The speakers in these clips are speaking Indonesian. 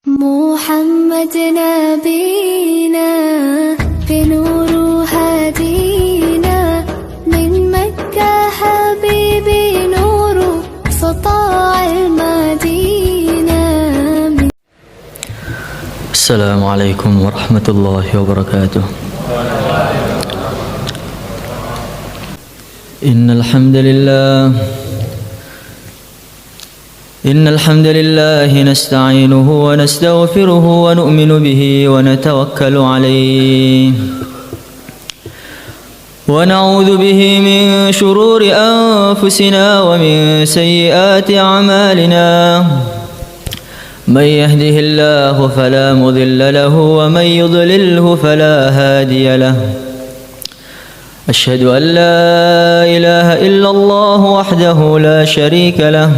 محمد نبينا بنور هدينا من مكة حبيبي نور سطاع المدينة. السلام عليكم ورحمة الله وبركاته. إن الحمد لله نستعينه ونستغفره ونؤمن به ونتوكل عليه ونعوذ به من شرور أنفسنا ومن سيئات أعمالنا. من يهده الله فلا مضل له ومن يضلله فلا هادي له. أشهد أن لا إله إلا الله وحده لا شريك له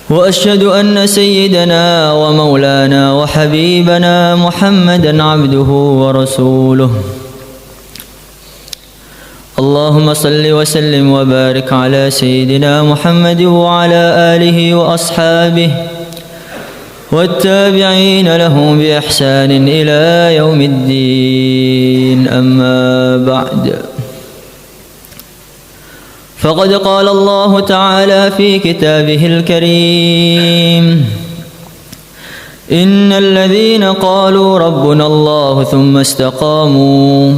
وأشهد أن سيدنا ومولانا وحبيبنا محمدا عبده ورسوله. اللهم صل وسلم وبارك على سيدنا محمد وعلى آله وأصحابه والتابعين لهم بإحسان إلى يوم الدين. أما بعد، فقد قال الله تعالى في كتابه الكريم: إن الذين قالوا ربنا الله ثم استقاموا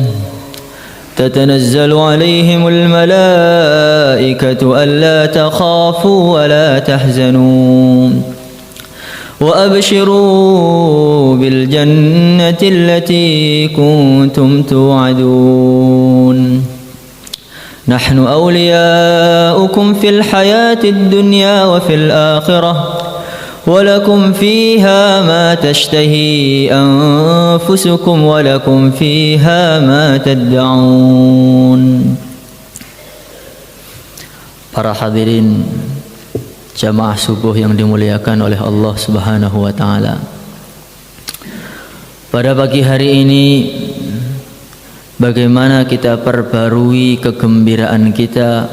تتنزل عليهم الملائكة ألا تخافوا ولا تحزنوا وأبشروا بالجنة التي كنتم توعدون. نحن أولياؤكم في الحياة الدنيا وفي الآخرة ولكم فيها ما تشتهي أنفسكم ولكم فيها ما تدعون. Para hadirin jamaah subuh yang dimuliakan oleh Allah Subhanahu wa taala. Pada pagi hari ini, bagaimana kita perbarui kegembiraan kita,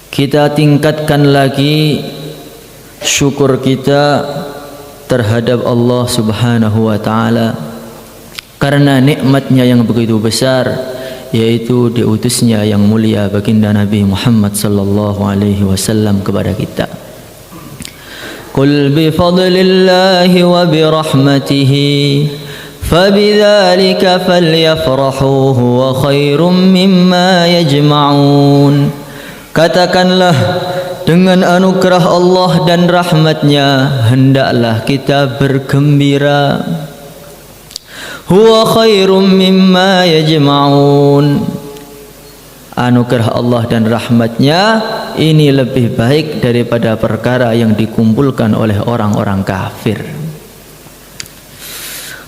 kita tingkatkan lagi syukur kita terhadap Allah Subhanahu wa taala karena nikmatnya yang begitu besar, yaitu diutusnya yang mulia baginda Nabi Muhammad sallallahu alaihi wasallam kepada kita. Qul bi fadlillahi wa bi rahmatihi فَبِذَلِكَ فَلْيَفْرَحُوا هُوَ خَيْرٌ مِّمَّا يَجْمَعُونَ. Katakanlah, dengan anugerah Allah dan rahmatnya hendaklah kita bergembira. Huwa khairum mimma yajma'un. Anugerah Allah dan rahmatnya ini lebih baik daripada perkara yang dikumpulkan oleh orang-orang kafir.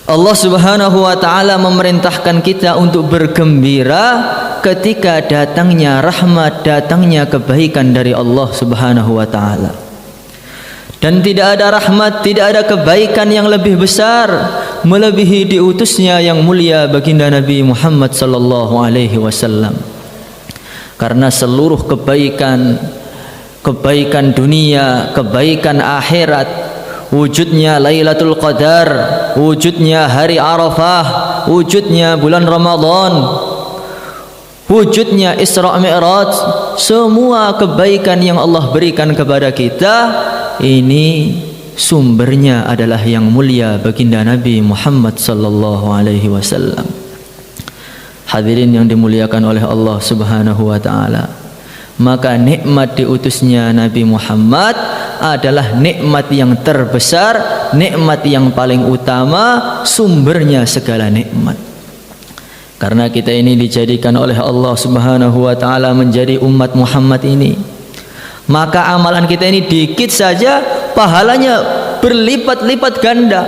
Allah Subhanahu wa taala memerintahkan kita untuk bergembira ketika datangnya rahmat, datangnya kebaikan dari Allah Subhanahu wa taala. Dan tidak ada rahmat, tidak ada kebaikan yang lebih besar melebihi diutusnya yang mulia baginda Nabi Muhammad sallallahu alaihi wasallam. Karena seluruh kebaikan dunia, kebaikan akhirat, wujudnya Lailatul Qadar, wujudnya hari Arafah, wujudnya bulan Ramadan, wujudnya Isra Mi'raj, semua kebaikan yang Allah berikan kepada kita ini sumbernya adalah yang mulia baginda Nabi Muhammad sallallahu alaihi wasallam. Hadirin yang dimuliakan oleh Allah Subhanahu wa taala, maka nikmat diutusnya Nabi Muhammad adalah nikmat yang terbesar, nikmat yang paling utama, sumbernya segala nikmat. Karena kita ini dijadikan oleh Allah Subhanahu wa taala menjadi umat Muhammad ini, maka amalan kita ini dikit saja pahalanya berlipat-lipat ganda.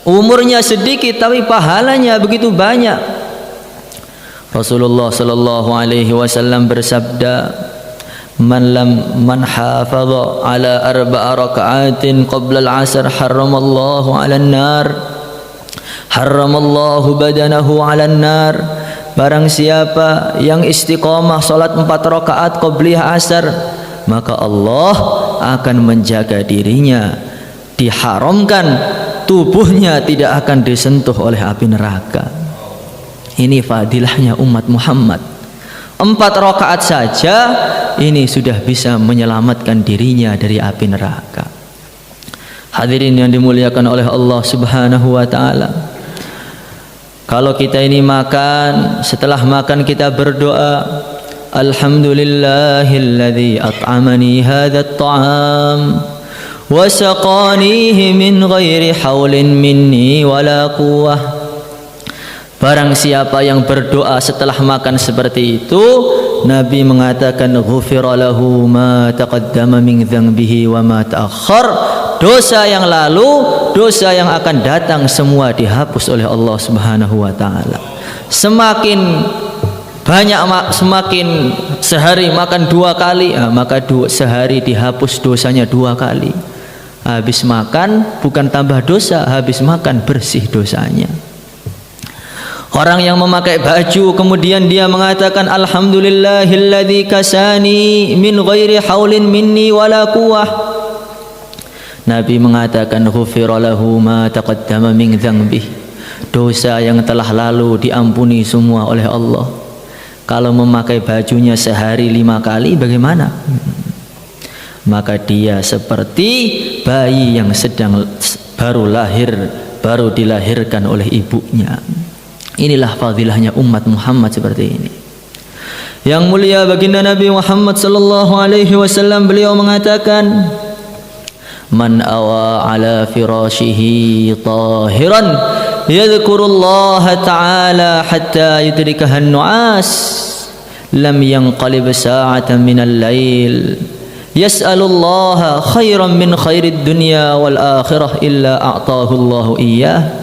Umurnya sedikit tapi pahalanya begitu banyak. Rasulullah sallallahu alaihi wasallam bersabda, man hafadha ala arba'a raka'atin qabla al-'asr harramallahu 'alan nar, harramallahu badanahu 'alan nar. Barang siapa yang istiqamah salat 4 rakaat qabliyah asar, maka Allah akan menjaga dirinya diharamkan, tubuhnya tidak akan disentuh oleh api neraka. Ini fadilahnya umat Muhammad. 4 rakaat saja ini sudah bisa menyelamatkan dirinya dari api neraka. Hadirin yang dimuliakan oleh Allah Subhanahu wa taala. Kalau kita ini makan, setelah makan kita berdoa, alhamdulillahilladzi at'amani hadzal ta'am wa saqanihi min ghairi haulin minni wala quwwah. Barang siapa yang berdoa setelah makan seperti itu, Nabi mengatakan ghufira lahu ma taqaddama min dzambihi wa ma ta'akhkhar. Dosa yang lalu, dosa yang akan datang semua dihapus oleh Allah Subhanahu wa taala. Semakin banyak, semakin sehari makan 2 kali, maka sehari dihapus dosanya 2 kali. Habis makan bukan tambah dosa, habis makan bersih dosanya. Orang yang memakai baju kemudian dia mengatakan alhamdulillahilladzi kasani min ghairi haulin minni wala quwwah. Nabi mengatakan ghufira lahu ma taqaddama min dzambihi. Dosa yang telah lalu diampuni semua oleh Allah. Kalau memakai bajunya sehari 5 kali bagaimana? Maka dia seperti bayi yang sedang baru dilahirkan oleh ibunya. Inilah fadilahnya umat Muhammad seperti ini. Yang mulia baginda Nabi Muhammad sallallahu alaihi wasallam, beliau mengatakan man awa ala firashihi tahiran yadhkurullaha ta'ala hatta yudrikahan nu'as lam yanqalib sa'atan minal lail yas'alullaha khairan min khairid dunya wal akhirah illa a'tahu Allahu iyyah.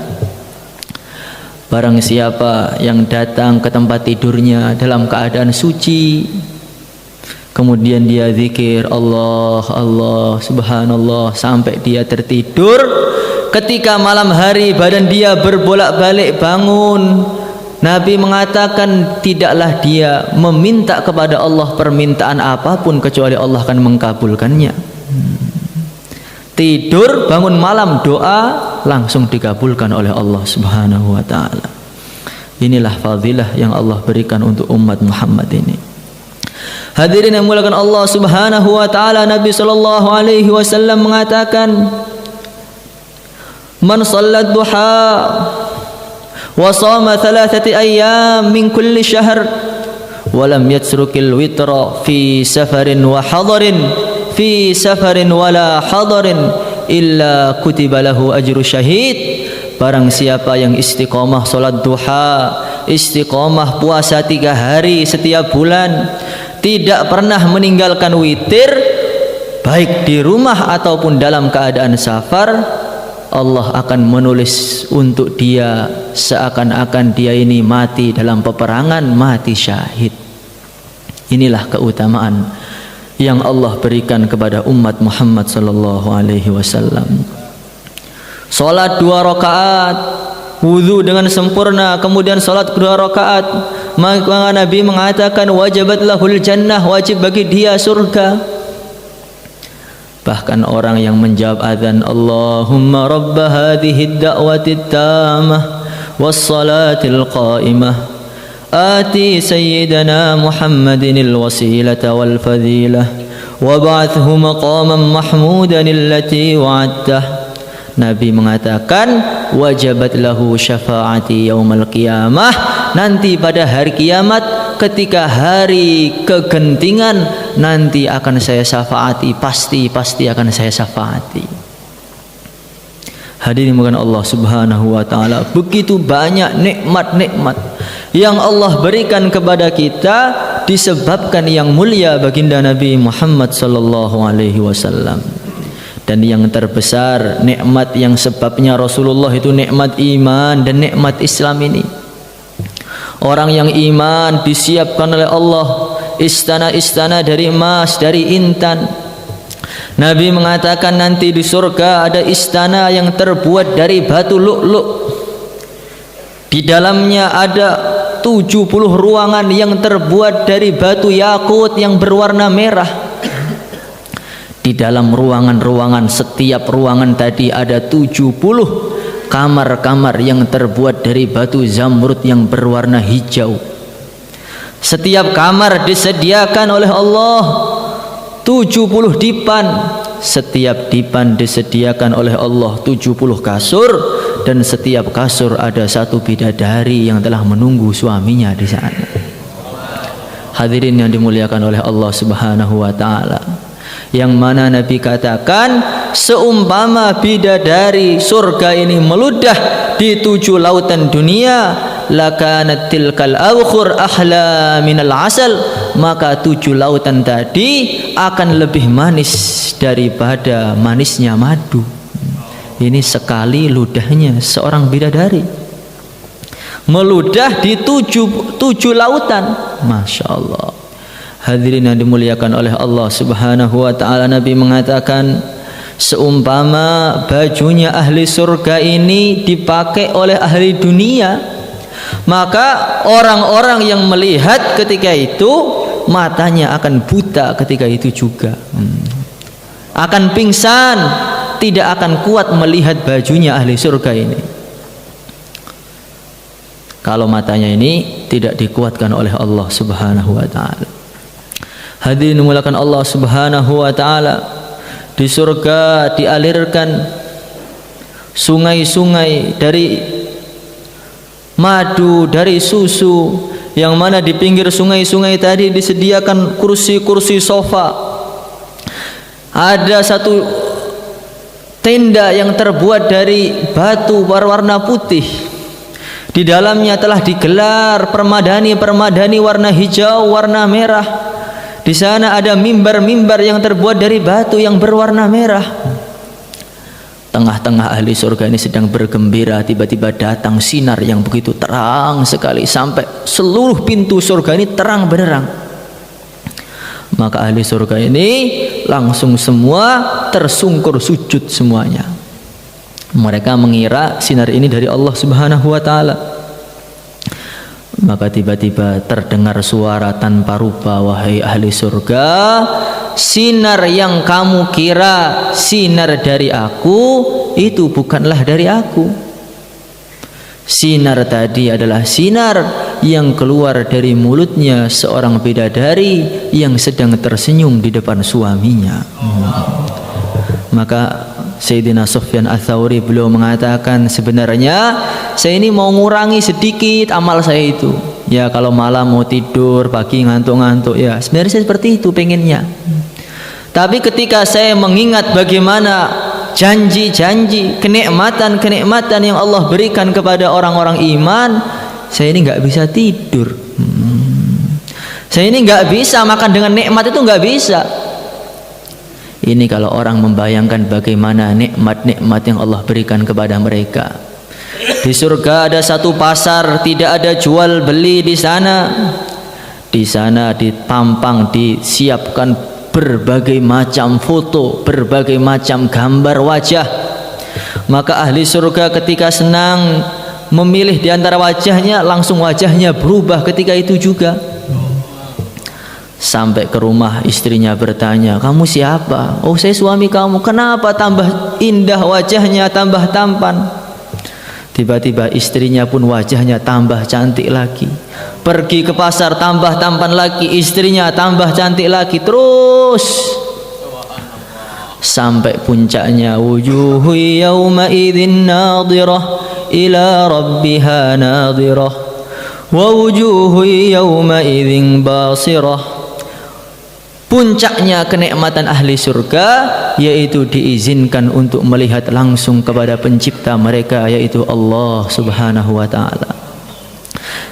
Barang siapa yang datang ke tempat tidurnya dalam keadaan suci, kemudian dia zikir Allah, Allah, subhanallah sampai dia tertidur. Ketika malam hari badan dia berbolak-balik bangun, Nabi mengatakan tidaklah dia meminta kepada Allah permintaan apapun kecuali Allah akan mengkabulkannya. Tidur, bangun malam, doa langsung dikabulkan oleh Allah Subhanahu wa taala. Inilah fadilah yang Allah berikan untuk umat Muhammad ini. Hadirin yang muliakan Allah Subhanahu wa taala, Nabi sallallahu alaihi wasallam mengatakan man shallad duha wa shama 3 ayyam min kulli syahr wa lam yatrukil witra fi safarin wa hadarin fi safarin wala hadarin illa kutiba lahu ajru syahid. Barang siapa yang istiqomah salat duha, istiqomah puasa 3 hari setiap bulan, tidak pernah meninggalkan witir baik di rumah ataupun dalam keadaan safar, Allah akan menulis untuk dia seakan-akan dia ini mati dalam peperangan, mati syahid. Inilah keutamaan yang Allah berikan kepada umat Muhammad sallallahu alaihi wasallam. Salat 2 rakaat, wudu dengan sempurna, kemudian salat 2 rakaat, maka Nabi mengatakan wajibat lahul jannah, wajib bagi dia surga. Bahkan orang yang menjawab azan Allahumma rabb hadhihi ad-da'wati at-tammah was-salatil qa'imah آتي سيدنا محمد الوسيلة والفضيلة وابعثه مقاما محمودا التي وعدته. Nabi mengatakan wajabat lahu syafaati yaumal qiyamah. Nanti pada hari kiamat, ketika hari kegentingan, nanti akan saya syafaati, pasti akan saya syafaati. Hadirin bukan Allah Subhanahu wa taala, begitu banyak nikmat-nikmat yang Allah berikan kepada kita disebabkan yang mulia baginda Nabi Muhammad sallallahu alaihi wasallam. Dan yang terbesar nikmat yang sebabnya Rasulullah itu nikmat iman dan nikmat Islam ini. Orang yang iman disiapkan oleh Allah istana-istana dari emas, dari intan. Nabi mengatakan nanti di surga ada istana yang terbuat dari batu lu'lu'. Di dalamnya ada 70 ruangan yang terbuat dari batu yakut yang berwarna merah. Di dalam ruangan-ruangan, setiap ruangan tadi ada 70 kamar-kamar yang terbuat dari batu zamrud yang berwarna hijau. Setiap kamar disediakan oleh Allah 70 dipan. Setiap dipan disediakan oleh Allah 70 kasur, dan setiap kasur ada satu bidadari yang telah menunggu suaminya di sana. Hadirin yang dimuliakan oleh Allah Subhanahu wa taala, yang mana Nabi katakan seumpama bidadari surga ini meludah di 7 lautan dunia, lakanat tilkal awkhur ahla minal asal, maka 7 lautan tadi akan lebih manis daripada manisnya madu. Ini sekali ludahnya seorang bidadari, meludah di 7 lautan. Masya Allah. Hadirin yang dimuliakan oleh Allah Subhanahu wa ta'ala, Nabi mengatakan seumpama bajunya ahli surga ini dipakai oleh ahli dunia, maka orang-orang yang melihat ketika itu matanya akan buta ketika itu juga, akan pingsan, tidak akan kuat melihat bajunya ahli surga ini kalau matanya ini tidak dikuatkan oleh Allah Subhanahu wa ta'ala. Hadirin dimulakan Allah Subhanahu wa ta'ala, di surga dialirkan sungai-sungai dari madu, dari susu, yang mana di pinggir sungai-sungai tadi disediakan kursi-kursi sofa. Ada satu tenda yang terbuat dari batu berwarna putih, di dalamnya telah digelar permadani warna hijau, warna merah. Di sana ada mimbar-mimbar yang terbuat dari batu yang berwarna merah. Tengah-tengah ahli surga ini sedang bergembira, tiba-tiba datang sinar yang begitu terang sekali sampai seluruh pintu surga ini terang benderang. Maka ahli surga ini langsung semua tersungkur sujud semuanya. Mereka mengira sinar ini dari Allah Subhanahu wa ta'ala. Maka tiba-tiba terdengar suara tanpa rupa, wahai ahli surga, sinar yang kamu kira sinar dari aku itu bukanlah dari aku. Sinar tadi adalah sinar yang keluar dari mulutnya seorang bidadari yang sedang tersenyum di depan suaminya. Maka Sayyidina Sufyan Ats-Tsauri beliau mengatakan, sebenarnya saya ini mau ngurangi sedikit amal saya itu. Ya kalau malam mau tidur, pagi ngantuk-ngantuk, ya sebenarnya saya seperti itu pengennya. Tapi ketika saya mengingat bagaimana janji-janji, kenikmatan-kenikmatan yang Allah berikan kepada orang-orang iman, saya ini nggak bisa tidur. Saya ini nggak bisa makan dengan nikmat, itu nggak bisa. Ini kalau orang membayangkan bagaimana nikmat-nikmat yang Allah berikan kepada mereka. Di surga ada satu pasar, tidak ada jual beli di sana. Di sana ditampang, disiapkan berbagai macam foto, berbagai macam gambar wajah. Maka ahli surga ketika senang memilih di antara wajahnya, langsung wajahnya berubah ketika itu juga. Sampai ke rumah istrinya bertanya, kamu siapa? Oh saya suami kamu. Kenapa tambah indah wajahnya, tambah tampan? Tiba-tiba istrinya pun wajahnya tambah cantik lagi. Pergi ke pasar tambah tampan lagi, istrinya tambah cantik lagi. Terus sampai puncaknya, wujuhu yawma idzin nadhirah ila rabbiha nadhirah wa wujuhu yawma idzin basirah. Puncaknya kenikmatan ahli surga yaitu diizinkan untuk melihat langsung kepada pencipta mereka, yaitu Allah Subhanahu wa ta'ala.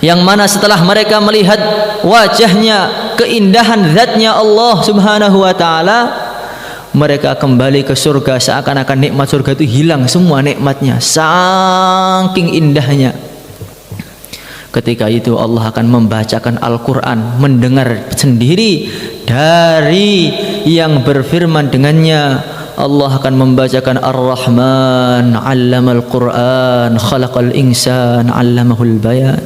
Yang mana setelah mereka melihat wajahnya, keindahan zatnya Allah Subhanahu wa ta'ala, mereka kembali ke surga seakan-akan nikmat surga itu hilang semua nikmatnya, saking indahnya. Ketika itu Allah akan membacakan Al-Quran, mendengar sendiri dari yang berfirman dengannya. Allah akan membacakan Ar-Rahman 'allamal Qur'an khalaqal insan 'allamahul bayan.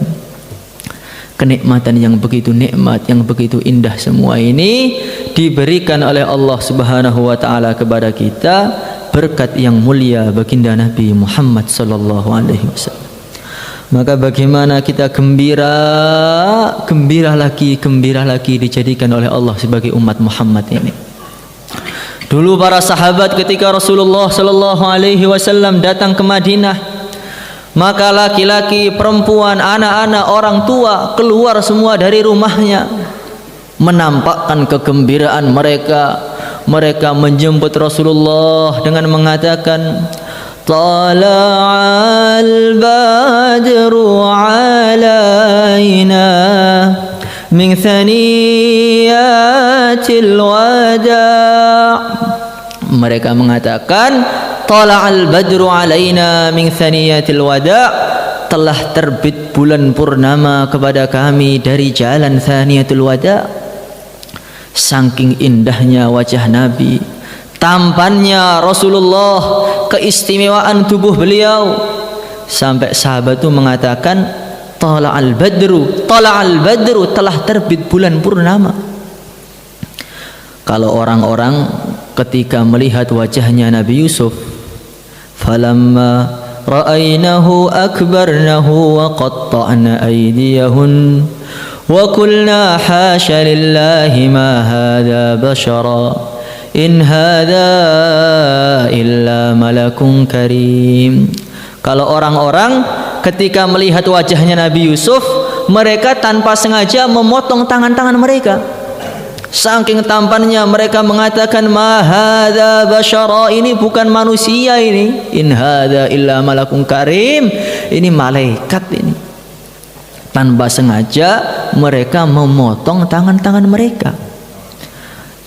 kenikmatan yang begitu nikmat, yang begitu indah semua ini diberikan oleh Allah Subhanahu wa taala kepada kita berkat yang mulia baginda Nabi Muhammad sallallahu alaihi wasallam. Maka bagaimana kita gembira lagi dijadikan oleh Allah sebagai umat Muhammad ini. Dulu para sahabat ketika Rasulullah sallallahu alaihi wasallam datang ke Madinah, maka laki-laki, perempuan, anak-anak, orang tua keluar semua dari rumahnya menampakkan kegembiraan mereka. Mereka menjemput Rasulullah dengan mengatakan, Tala'al badru alaina min thaniyatil wada'. Mereka mengatakan, Tala'al badru alaina min thaniyatil wada', telah terbit bulan purnama kepada kami dari jalan thaniyatul wada'. Saking indahnya wajah Nabi, tampannya Rasulullah, keistimewaan tubuh beliau, sampai sahabat itu mengatakan, Tala'al badru, telah terbit bulan purnama. Kalau orang-orang ketika melihat wajahnya Nabi Yusuf, falamma ra'aynahu akbarnahu wa qatta'na aydiyahun wa qulna hasya lillahi ma hadha bashara in hadha illa malakun karim. Kalau orang-orang ketika melihat wajahnya Nabi Yusuf, mereka tanpa sengaja memotong tangan-tangan mereka. Saking tampannya mereka mengatakan, ma hadza basyara, ini bukan manusia ini, in hadza illa malakun karim, ini malaikat ini. Tanpa sengaja mereka memotong tangan-tangan mereka.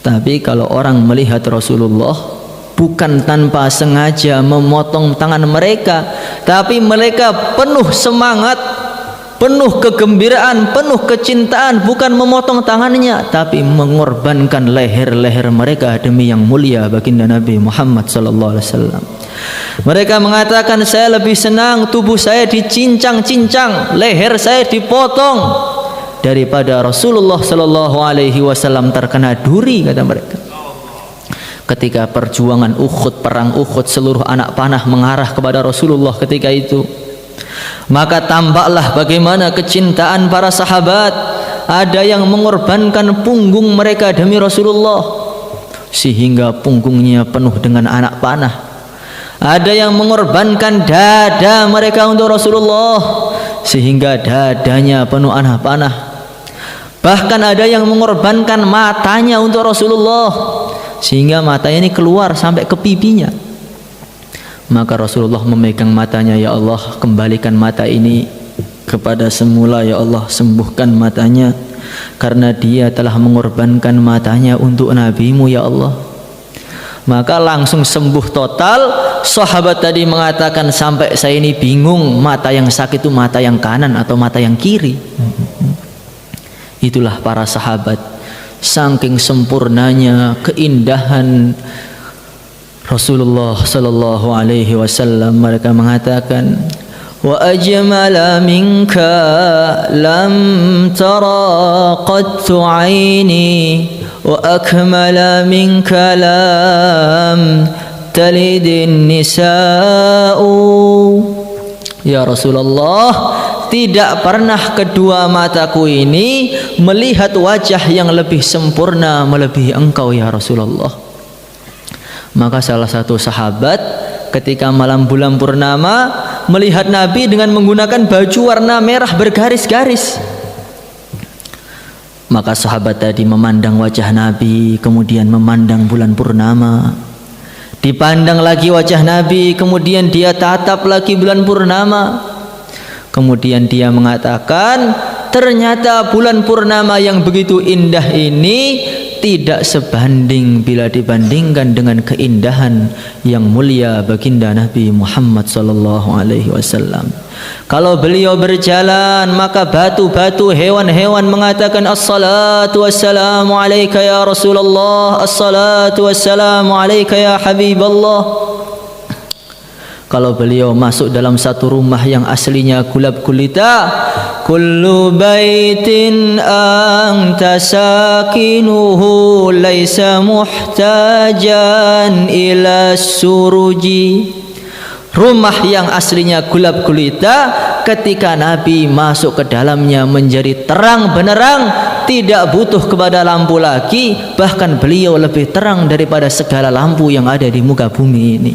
Tapi kalau orang melihat Rasulullah, bukan tanpa sengaja memotong tangan mereka, tapi mereka penuh semangat, penuh kegembiraan, penuh kecintaan, bukan memotong tangannya, tapi mengorbankan leher-leher mereka demi yang mulia baginda Nabi Muhammad sallallahu alaihi wasallam. Mereka mengatakan, saya lebih senang tubuh saya dicincang-cincang, leher saya dipotong, daripada Rasulullah sallallahu alaihi wasallam terkena duri, kata mereka. Ketika perjuangan Uhud, perang Uhud, seluruh anak panah mengarah kepada Rasulullah ketika itu. Maka tampaklah bagaimana kecintaan para sahabat. Ada yang mengorbankan punggung mereka demi Rasulullah, sehingga punggungnya penuh dengan anak panah. Ada yang mengorbankan dada mereka untuk Rasulullah, sehingga dadanya penuh anak panah. Bahkan ada yang mengorbankan matanya untuk Rasulullah, sehingga matanya ini keluar sampai ke pipinya. Maka Rasulullah memegang matanya, ya Allah, kembalikan mata ini kepada semula, ya Allah, sembuhkan matanya, karena dia telah mengorbankan matanya untuk nabimu, ya Allah. Maka langsung sembuh total. Sahabat tadi mengatakan, sampai saya ini bingung, mata yang sakit itu mata yang kanan atau mata yang kiri. Itulah para sahabat, saking sempurnanya keindahan Rasulullah sallallahu alaihi wasallam. Mereka mengatakan, wa ajmala minka lam tara qattu aini wa akmala minka lam talidin nisa'u. Ya Rasulullah, tidak pernah kedua mataku ini melihat wajah yang lebih sempurna melebihi engkau, ya Rasulullah. Maka salah satu sahabat ketika malam bulan purnama melihat Nabi dengan menggunakan baju warna merah bergaris-garis. Maka sahabat tadi memandang wajah Nabi, kemudian memandang bulan purnama. Dipandang lagi wajah Nabi, kemudian dia tatap lagi bulan purnama. Kemudian dia mengatakan, ternyata bulan purnama yang begitu indah ini tidak sebanding bila dibandingkan dengan keindahan yang mulia baginda Nabi Muhammad sallallahu alaihi wasallam. Kalau beliau berjalan, maka batu-batu, hewan-hewan mengatakan, as-salatu wassalamu alaika ya Rasulullah, as-salatu wassalamu alaika ya Habiballah. Kalau beliau masuk dalam satu rumah yang aslinya gulab gulita, kullu baitin anta sakinuhu laisa muhtajan ila suruji. Rumah yang aslinya gelap gulita, ketika Nabi masuk ke dalamnya menjadi terang benderang, tidak butuh kepada lampu lagi, bahkan beliau lebih terang daripada segala lampu yang ada di muka bumi ini.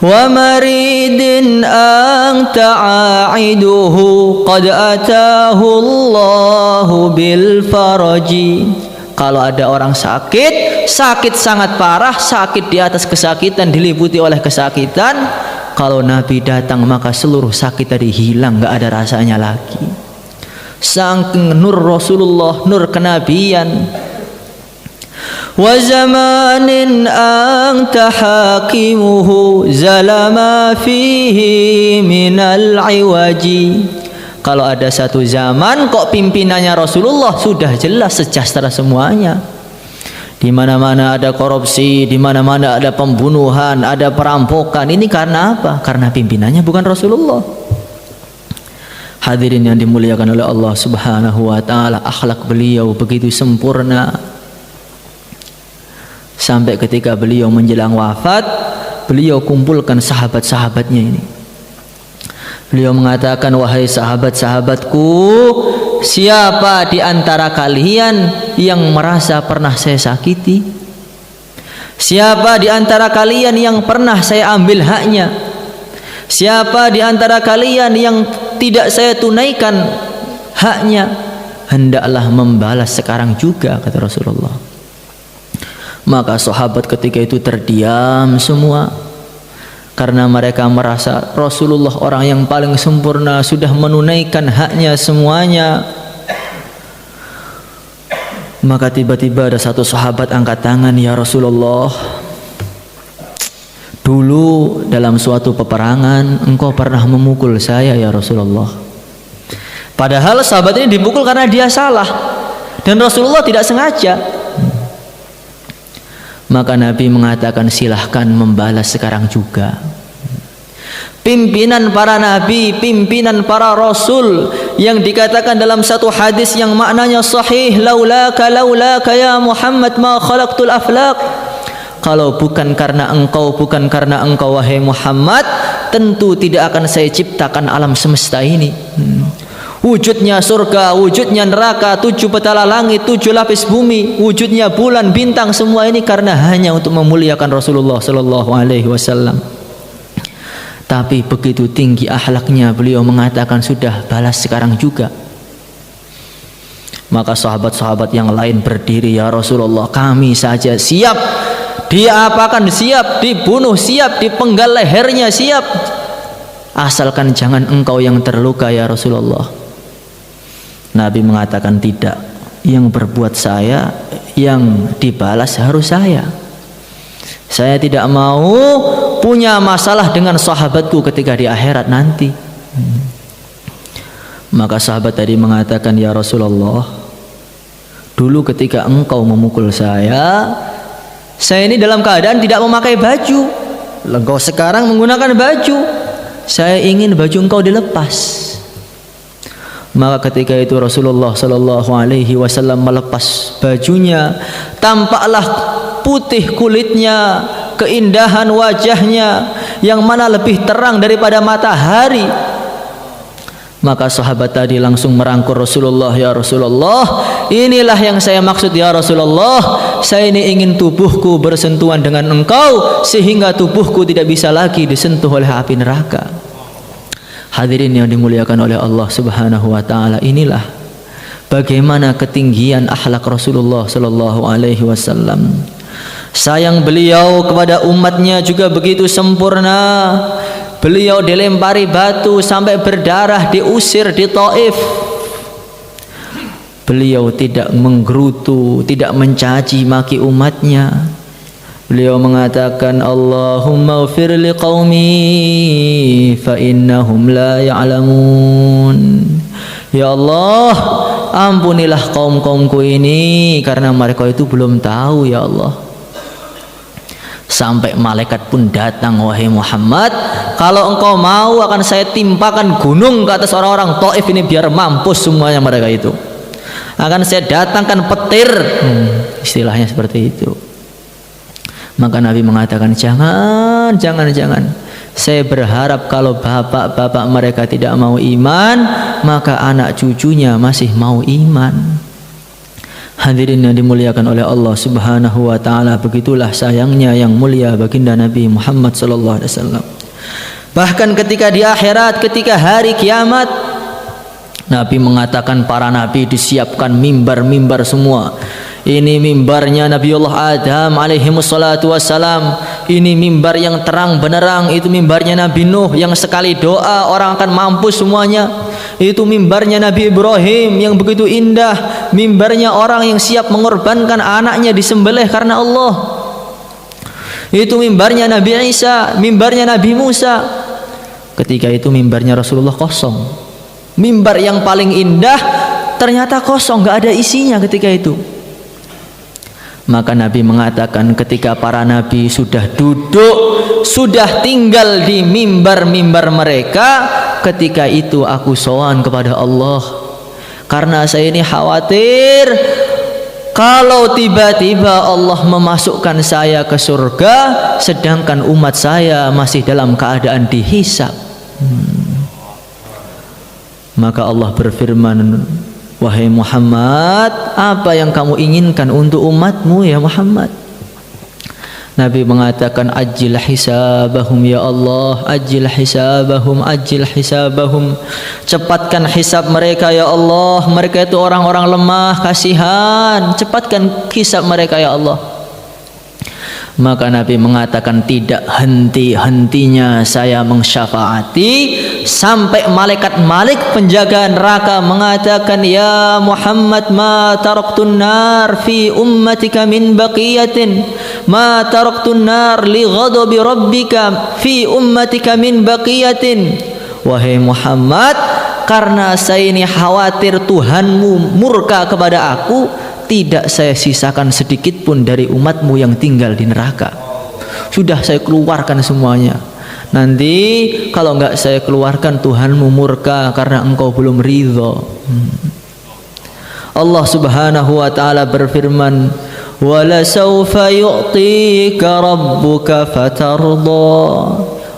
Wa maridin anta aiduhu qad atahu Allahu bil faraji. Kalau ada orang sakit sangat parah, sakit di atas kesakitan, diliputi oleh kesakitan, kalau Nabi datang maka seluruh sakit tadi hilang, gak ada rasanya lagi. Saking nur Rasulullah, nur kenabian. Wa zamanin anta hakimuhu zalama fihi minal iwaji. Kalau ada satu zaman kok pimpinannya Rasulullah, sudah jelas sejahtera semuanya. Di mana-mana ada korupsi, di mana-mana ada pembunuhan, ada perampokan. Ini karena apa? Karena pimpinannya bukan Rasulullah. Hadirin yang dimuliakan oleh Allah Subhanahu wa taala, akhlak beliau begitu sempurna. Sampai ketika beliau menjelang wafat, beliau kumpulkan sahabat-sahabatnya ini. Beliau mengatakan, wahai sahabat-sahabatku, siapa di antara kalian yang merasa pernah saya sakiti? Siapa di antara kalian yang pernah saya ambil haknya? Siapa di antara kalian yang tidak saya tunaikan haknya? Hendaklah membalas sekarang juga, kata Rasulullah. Maka sahabat ketika itu terdiam semua, karena mereka merasa Rasulullah orang yang paling sempurna, sudah menunaikan haknya semuanya. Maka tiba-tiba ada satu sahabat angkat tangan, ya Rasulullah, dulu dalam suatu peperangan engkau pernah memukul saya ya Rasulullah. Padahal sahabat ini dipukul karena dia salah dan Rasulullah tidak sengaja. Maka Nabi mengatakan, silahkan membalas sekarang juga. Pimpinan para nabi, pimpinan para rasul, yang dikatakan dalam satu hadis yang maknanya sahih, laulaka ya Muhammad ma khalaqtul aflaq. Kalau bukan karena engkau wahai Muhammad, tentu tidak akan saya ciptakan alam semesta ini. Wujudnya surga, wujudnya neraka, 7 petala langit, 7 lapis bumi, wujudnya bulan, bintang, semua ini karena hanya untuk memuliakan Rasulullah sallallahu alaihi wasallam. Tapi begitu tinggi akhlaknya, beliau mengatakan, sudah balas sekarang juga. Maka sahabat-sahabat yang lain berdiri, ya Rasulullah, kami saja siap diapakan, siap dibunuh, siap dipenggal lehernya, siap, asalkan jangan engkau yang terluka ya Rasulullah. Nabi mengatakan, tidak, yang berbuat saya, yang dibalas harus saya. Saya tidak mau punya masalah dengan sahabatku ketika di akhirat nanti. Maka sahabat tadi mengatakan, ya Rasulullah, dulu ketika engkau memukul saya ini dalam keadaan tidak memakai baju. Engkau sekarang menggunakan baju, saya ingin baju engkau dilepas. Maka ketika itu Rasulullah sallallahu alaihi wasallam melepas bajunya, tampaklah putih kulitnya, keindahan wajahnya yang mana lebih terang daripada matahari. Maka sahabat tadi langsung merangkul Rasulullah, ya Rasulullah, inilah yang saya maksud ya Rasulullah, saya ini ingin tubuhku bersentuhan dengan engkau sehingga tubuhku tidak bisa lagi disentuh oleh api neraka. Hadirin yang dimuliakan oleh Allah Subhanahu wa taala, inilah bagaimana ketinggian akhlak Rasulullah sallallahu alaihi wasallam. Sayang beliau kepada umatnya juga begitu sempurna. Beliau dilempari batu sampai berdarah, diusir di Taif. Beliau tidak menggerutu, tidak mencaci maki umatnya. Beliau mengatakan, Allahumma ghfir liqaumi fa innahum la ya'lamun. Ya Allah, ampunilah kaum-kaumku ini karena mereka itu belum tahu ya Allah. Sampai malaikat pun datang, wahai Muhammad, kalau engkau mau akan saya timpakan gunung ke atas orang-orang Taif ini biar mampus semuanya mereka itu. Akan saya datangkan petir, istilahnya seperti itu. Maka Nabi mengatakan, jangan. Saya berharap kalau bapak-bapak mereka tidak mau iman, maka anak cucunya masih mau iman. Hadirin yang dimuliakan oleh Allah Subhanahu wa taala, begitulah sayangnya yang mulia baginda Nabi Muhammad sallallahu alaihi wasallam. Bahkan ketika di akhirat, ketika hari kiamat, Nabi mengatakan para nabi disiapkan mimbar-mimbar semua. Ini mimbarnya Nabiullah Adam alaihi wassalatu wassalam. Ini mimbar yang terang benerang. Itu mimbarnya Nabi Nuh yang sekali doa orang akan mampus semuanya. Itu mimbarnya Nabi Ibrahim yang begitu indah. Mimbarnya orang yang siap mengorbankan anaknya disembelih karena Allah. Itu mimbarnya Nabi Isa, mimbarnya Nabi Musa. Ketika itu mimbarnya Rasulullah kosong. Mimbar yang paling indah ternyata kosong, gak ada isinya ketika itu. Maka Nabi mengatakan ketika para nabi sudah duduk, sudah tinggal di mimbar-mimbar mereka, ketika itu aku sowan kepada Allah. Karena saya ini khawatir kalau tiba-tiba Allah memasukkan saya ke surga sedangkan umat saya masih dalam keadaan dihisab. Maka Allah berfirman, wahai Muhammad, apa yang kamu inginkan untuk umatmu ya Muhammad? Nabi mengatakan, ajil hisabahum ya Allah, ajil hisabahum, ajil hisabahum. Cepatkan hisab mereka ya Allah, mereka itu orang-orang lemah, kasihan, cepatkan hisab mereka ya Allah. Maka Nabi mengatakan, tidak henti-hentinya saya mensyafaati sampai malaikat penjaga neraka mengatakan, ya Muhammad, ma taraktun nar fi ummatika min baqiyatin, ma taraktun nar li ghadabi rabbika fi ummatika min baqiyatin. Wahai Muhammad, karena saya ini khawatir Tuhanmu murka kepada aku, tidak saya sisakan sedikit pun dari umatmu yang tinggal di neraka. Sudah saya keluarkan semuanya. Nanti kalau enggak saya keluarkan, Tuhanmu murka karena engkau belum ridho. Allah Subhanahu wa taala berfirman, wala sawfa yu'tika rabbuka fatardha.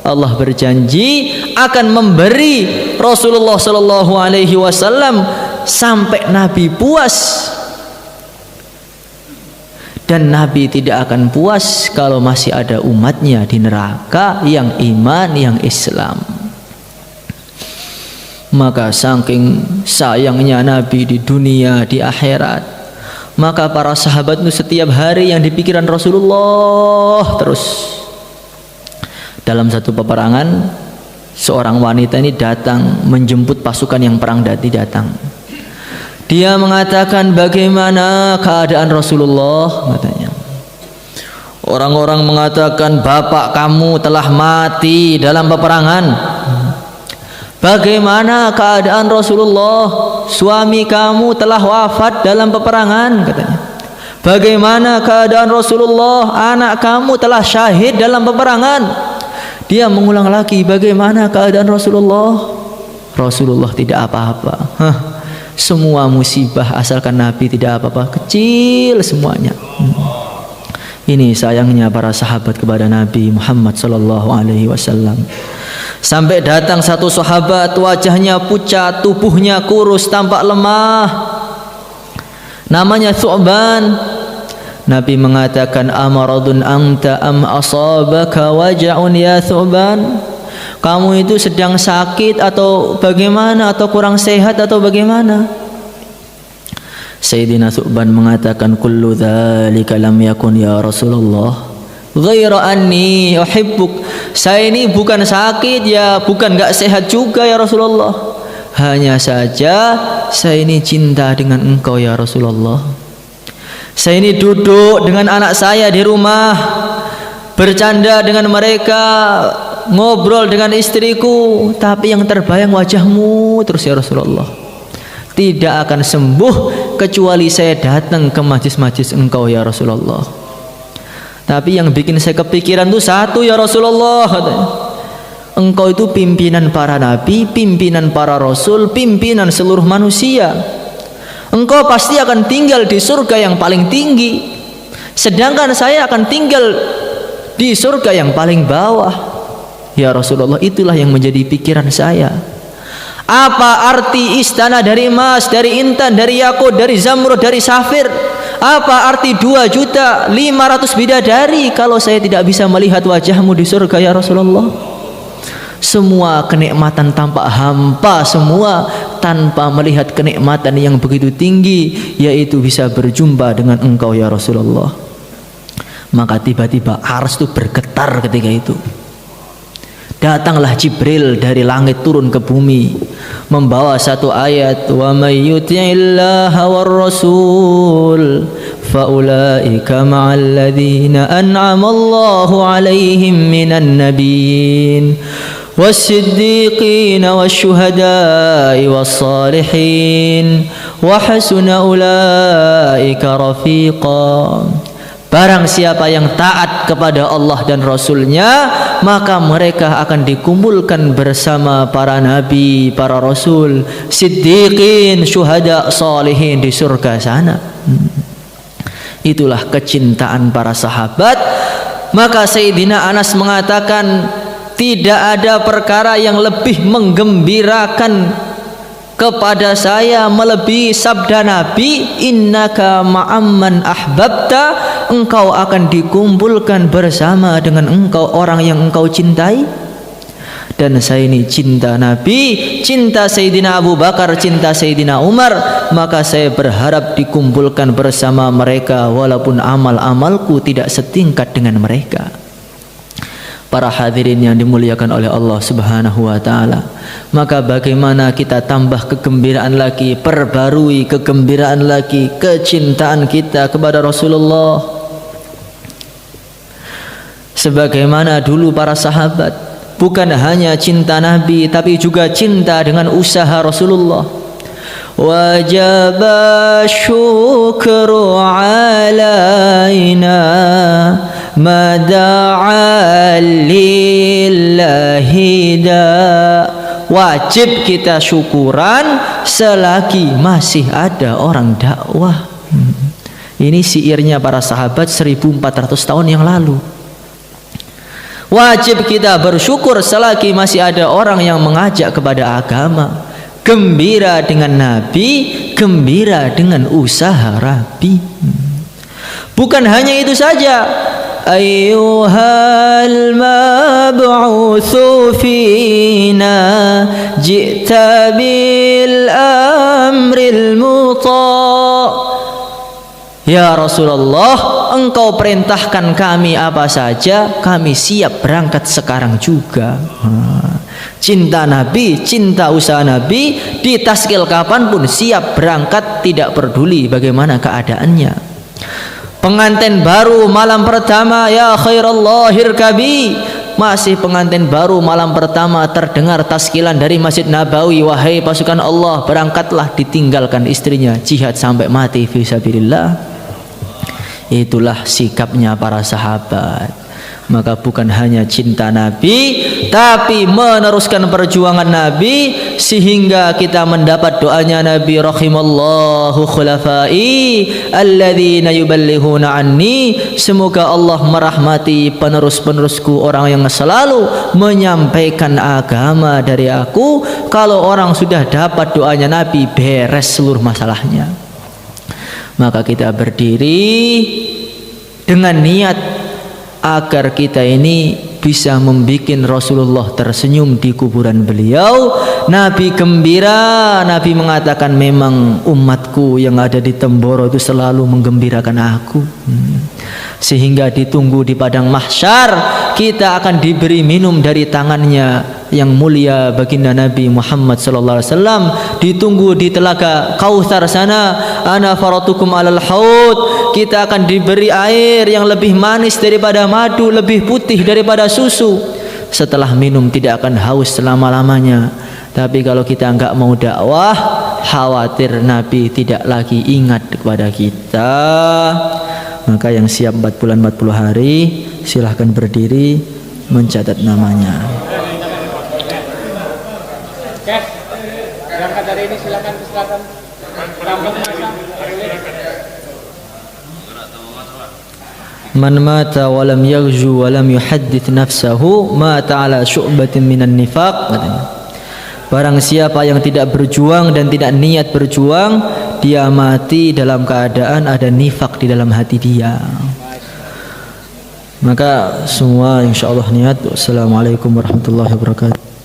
Allah berjanji akan memberi Rasulullah sallallahu alaihi wasallam sampai Nabi puas. Dan Nabi tidak akan puas kalau masih ada umatnya di neraka yang iman, yang Islam. Maka saking sayangnya Nabi di dunia, di akhirat, maka para sahabat itu setiap hari yang dipikiran Rasulullah terus. Dalam satu peperangan, seorang wanita ini datang menjemput pasukan yang perang datang. Dia mengatakan, bagaimana keadaan Rasulullah? Katanya. Orang-orang mengatakan, bapak kamu telah mati dalam peperangan. Bagaimana keadaan Rasulullah? Suami kamu telah wafat dalam peperangan, katanya. Bagaimana keadaan Rasulullah? Anak kamu telah syahid dalam peperangan. Dia mengulang lagi, bagaimana keadaan Rasulullah? Rasulullah tidak apa-apa. Semua musibah asalkan Nabi tidak apa-apa, kecil semuanya. Ini sayangnya para sahabat kepada Nabi Muhammad sallallahu alaihi wasallam. Sampai datang satu sahabat, wajahnya pucat, tubuhnya kurus, tampak lemah. Namanya Thu'ban. Nabi mengatakan, amaradun anta am asabaka waja'un ya Thu'ban? Kamu itu sedang sakit atau bagaimana, atau kurang sehat atau bagaimana? Sayyidina Thu'ban mengatakan, kullu dzalika lam yakun ya Rasulullah, ghaira anni uhibbuk. Saya ini bukan sakit ya, bukan enggak sehat juga ya Rasulullah. Hanya saja saya ini cinta dengan engkau ya Rasulullah. Saya ini duduk dengan anak saya di rumah, bercanda dengan mereka, ngobrol dengan istriku, tapi yang terbayang wajahmu terus ya Rasulullah. Tidak akan sembuh kecuali saya datang ke majlis-majlis engkau ya Rasulullah. Tapi yang bikin saya kepikiran tuh satu, ya Rasulullah, katanya. Engkau itu pimpinan para nabi, pimpinan para rasul, pimpinan seluruh manusia. Engkau pasti akan tinggal di surga yang paling tinggi, sedangkan saya akan tinggal di surga yang paling bawah. Ya Rasulullah, itulah yang menjadi pikiran saya. Apa arti istana dari emas, dari intan, dari yakut, dari zamrud, dari safir? Apa arti 2.500.000 bidadari kalau saya tidak bisa melihat wajahmu di surga, ya Rasulullah? Semua kenikmatan tampak hampa semua tanpa melihat kenikmatan yang begitu tinggi, yaitu bisa berjumpa dengan engkau, ya Rasulullah. Maka tiba-tiba ars itu bergetar ketika itu. Datanglah Jibril dari langit turun ke bumi membawa satu ayat, wa may yuti'illaha war rasul faulaika ma'al ladzina an'ama Allahu 'alaihim minan nabiyyin was-siddiqin wasyuhada'i was-salihin wa hasuna ulaika rafiqa. Barang siapa yang taat kepada Allah dan Rasulnya, maka mereka akan dikumpulkan bersama para nabi, para rasul, siddiqin, syuhada, salihin di surga sana. Itulah kecintaan para sahabat. Maka Sayyidina Anas mengatakan, tidak ada perkara yang lebih menggembirakan kepada saya melebihi sabda Nabi, innaka ma'amman ahbabta, engkau akan dikumpulkan bersama dengan engkau orang yang engkau cintai. Dan saya ini cinta Nabi, cinta Sayyidina Abu Bakar, cinta Sayyidina Umar, maka saya berharap dikumpulkan bersama mereka walaupun amal-amalku tidak setingkat dengan mereka. Para hadirin yang dimuliakan oleh Allah Subhanahu wa taala, maka bagaimana kita tambah kegembiraan lagi, perbarui kegembiraan lagi, kecintaan kita kepada Rasulullah sebagaimana dulu para sahabat, bukan hanya cinta Nabi tapi juga cinta dengan usaha Rasulullah. Wajaba syukru alaina mada'a lillahi da. Wajib kita syukuran selagi masih ada orang dakwah. Ini syairnya para sahabat 1400 tahun yang lalu. Wajib kita bersyukur selagi masih ada orang yang mengajak kepada agama. Gembira dengan Nabi, gembira dengan usaha Rabi. Bukan hanya itu saja. Ayyuhal mab'utsu fina ji'ta bil amril muta'. Ya Rasulullah, engkau perintahkan kami apa saja, kami siap berangkat sekarang juga. Cinta Nabi, cinta usaha Nabi, ditaskil kapanpun siap berangkat, tidak peduli bagaimana keadaannya. Pengantin baru malam pertama, ya khairallah hirkabi, masih pengantin baru malam pertama terdengar taskilan dari Masjid Nabawi, wahai pasukan Allah, berangkatlah, ditinggalkan istrinya, jihad sampai mati fisabilillah. Itulah sikapnya para sahabat. Maka bukan hanya cinta Nabi, tapi meneruskan perjuangan Nabi sehingga kita mendapat doanya Nabi, rahimallahu khulafai alladzina yuballighuna anni, semoga Allah merahmati penerus-penerusku, orang yang selalu menyampaikan agama dari aku. Kalau orang sudah dapat doanya Nabi, beres seluruh masalahnya. Maka kita berdiri dengan niat agar kita ini bisa membuat Rasulullah tersenyum di kuburan beliau. Nabi gembira, Nabi mengatakan, memang umatku yang ada di Temboro itu selalu menggembirakan aku. Sehingga ditunggu di padang mahsyar, kita akan diberi minum dari tangannya yang mulia baginda Nabi Muhammad sallallahu alaihi wasallam. Ditunggu di telaga Kautsar sana, ana faratukum alal haud, kita akan diberi air yang lebih manis daripada madu, lebih putih daripada susu. Setelah minum tidak akan haus selama-lamanya. Tapi kalau kita enggak mau dakwah, khawatir Nabi tidak lagi ingat kepada kita. Maka yang siap 4 bulan 40 hari silahkan berdiri mencatat namanya. Oke, berangkat dari ini silakan ke selatan. Kampung masa. Man mata wa lam yaghzu wa lam yuhaddits nafsahu mata ala syu'batin minan nifaq, katanya. Barang siapa yang tidak berjuang dan tidak niat berjuang, dia mati dalam keadaan ada nifak di dalam hati dia. Maka semua insyaallah niat. Wassalamualaikum warahmatullahi wabarakatuh.